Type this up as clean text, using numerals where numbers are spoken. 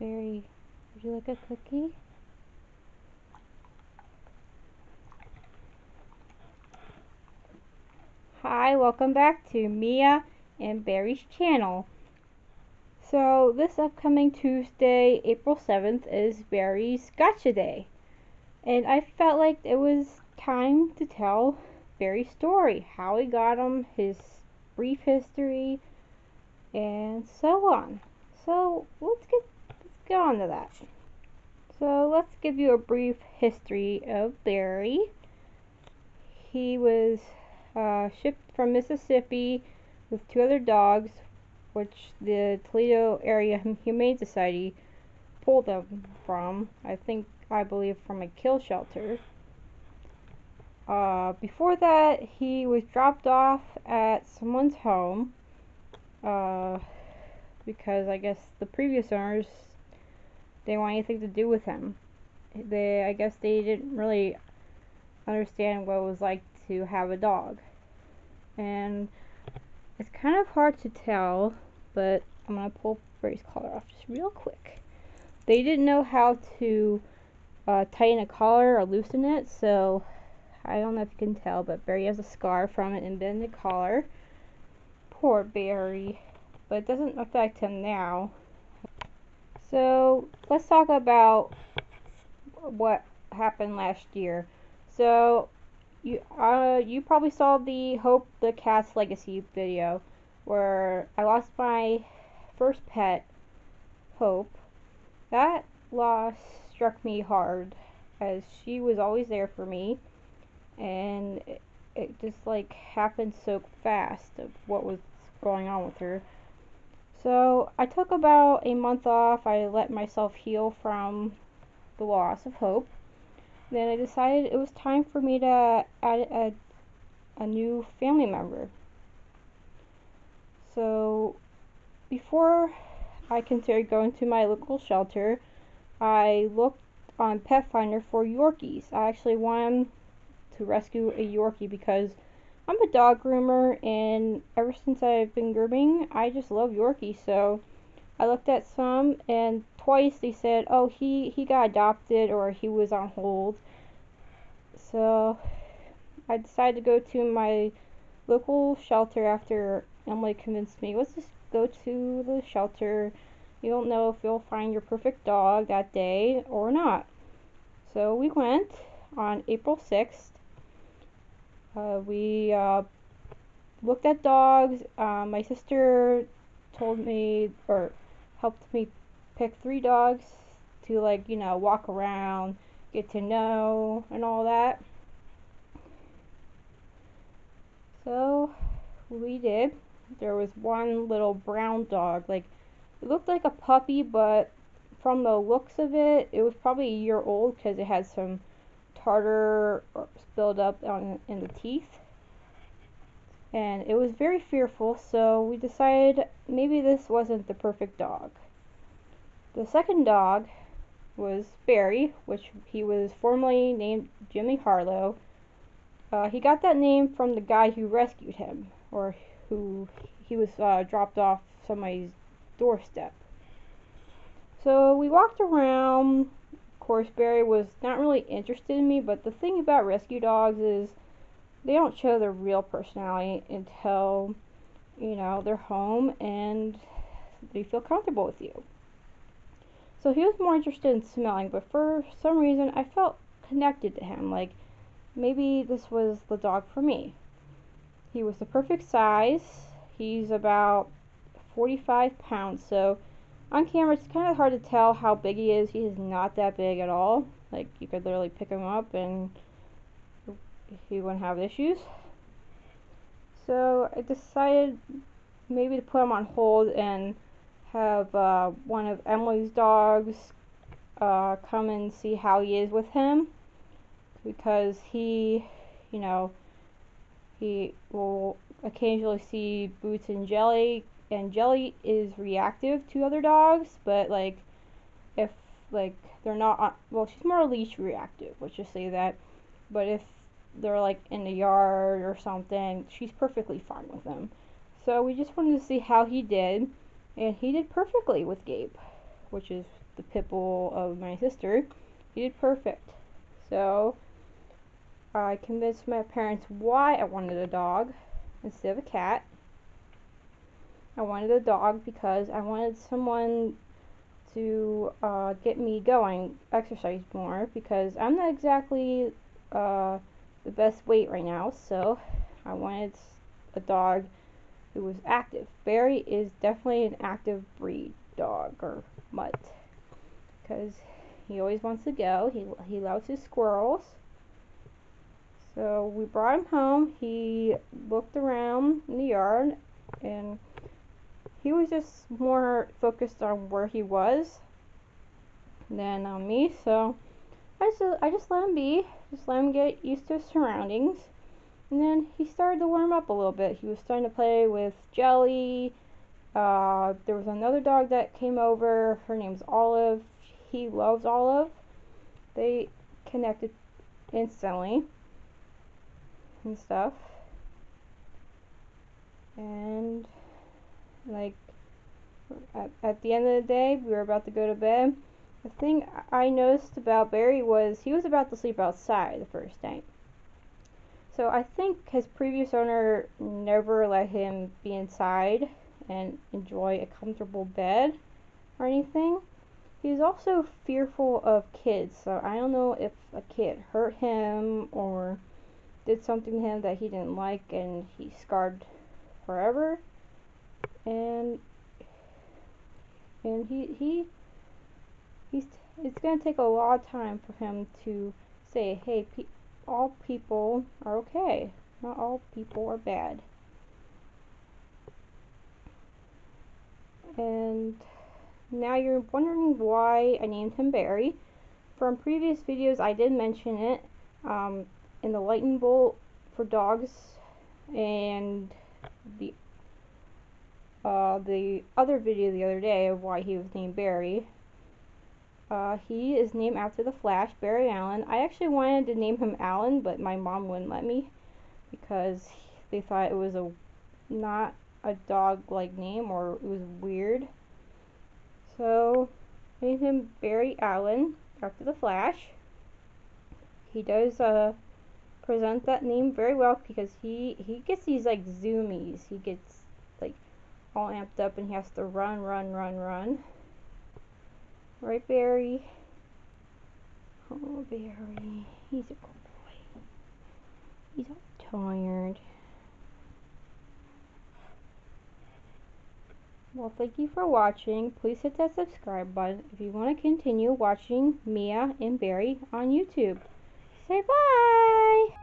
Barry, would you like a cookie? Hi, welcome back to Mia and Barry's channel. So this upcoming Tuesday, April 7th, is Barry's Gotcha Day. And I felt like it was time to tell Barry's story, how he got him, his brief history, and so on. So let's get on to that. So let's give you a brief history of Barry. He was shipped from Mississippi with two other dogs, which the Toledo Area Humane Society pulled them from. I believe from a kill shelter. Before that, he was dropped off at someone's home because I guess the previous owners didn't want anything to do with him. I guess they didn't really understand what it was like to have a dog. And it's kind of hard to tell, but I'm going to pull Barry's collar off just real quick. They didn't know how to tighten a collar or loosen it, so I don't know if you can tell, but Barry has a scar from it and been the collar. Poor Barry, but it doesn't affect him now. So let's talk about what happened last year. So you probably saw the Hope the Cat's Legacy video where I lost my first pet, Hope. That loss struck me hard as she was always there for me, and it just like happened so fast of what was going on with her. So I took about a month off. I let myself heal from the loss of Hope. Then I decided it was time for me to add a new family member. So before I considered going to my local shelter, I looked on Pet Finder for Yorkies. I actually wanted to rescue a Yorkie because I'm a dog groomer, and ever since I've been grooming, I just love Yorkies. So I looked at some, and twice they said, oh, he got adopted or he was on hold. So I decided to go to my local shelter after Emily convinced me, let's just go to the shelter. You don't know if you'll find your perfect dog that day or not. So we went on April 6th. We looked at dogs. My sister told me, or helped me pick 3 dogs to, like, walk around, get to know, and all that. So we did. There was one little brown dog, like it looked like a puppy, but from the looks of it, it was probably a year old because it had some tartar spilled up in the teeth. And it was very fearful, so we decided maybe this wasn't the perfect dog. The second dog was Barry, which he was formerly named Jimmy Harlow. He got that name from the guy who rescued him, or who he was dropped off somebody's doorstep. So we walked around. Of course, Barry was not really interested in me, but the thing about rescue dogs is they don't show their real personality until, they're home and they feel comfortable with you. So he was more interested in smelling, but for some reason I felt connected to him, like maybe this was the dog for me. He was the perfect size. He's about 45 pounds, so on camera it's kind of hard to tell how big he is. He is not that big at all. Like, you could literally pick him up and he wouldn't have issues. So I decided maybe to put him on hold and have one of Emily's dogs come and see how he is with him, because he will occasionally see Boots and Jelly, and Jelly is reactive to other dogs, but like if like they're not on, well, she's more leash reactive, let's just say that, but if they're like in the yard or something, she's perfectly fine with them. So we just wanted to see how he did, and he did perfectly with Gabe, which is the pit bull of my sister. He did perfect. So I convinced my parents why I wanted a dog instead of a cat. I wanted a dog because I wanted someone to get me going, exercise more, because I'm not exactly the best weight right now, so I wanted a dog who was active. Barry is definitely an active breed dog or mutt, because he always wants to go. He loves his squirrels. So we brought him home. He looked around in the yard, and he was just more focused on where he was than on me. So I just let him be, just let him get used to his surroundings. And then he started to warm up a little bit. He was starting to play with Jelly. There was another dog that came over. Her name's Olive. He loves Olive. They connected instantly and stuff. And like at the end of the day, we were about to go to bed. The thing I noticed about Barry was he was about to sleep outside the first night. So I think his previous owner never let him be inside and enjoy a comfortable bed or anything. He was also fearful of kids, so I don't know if a kid hurt him or did something to him that he didn't like and he's scarred forever. And it's going to take a lot of time for him to say, hey, all people are okay. Not all people are bad. And now you're wondering why I named him Barry. From previous videos, I did mention it in the lightning bolt for dogs and the other video the other day of why he was named Barry. He is named after the Flash, Barry Allen. I actually wanted to name him Allen, but my mom wouldn't let me because they thought it was not a dog-like name, or it was weird. So I named him Barry Allen after the Flash. He does present that name very well because he gets these like zoomies. He gets like all amped up and he has to run. Right, Barry? Oh, Barry. He's a good boy. He's all tired. Well, thank you for watching. Please hit that subscribe button if you want to continue watching Mia and Barry on YouTube. Say bye!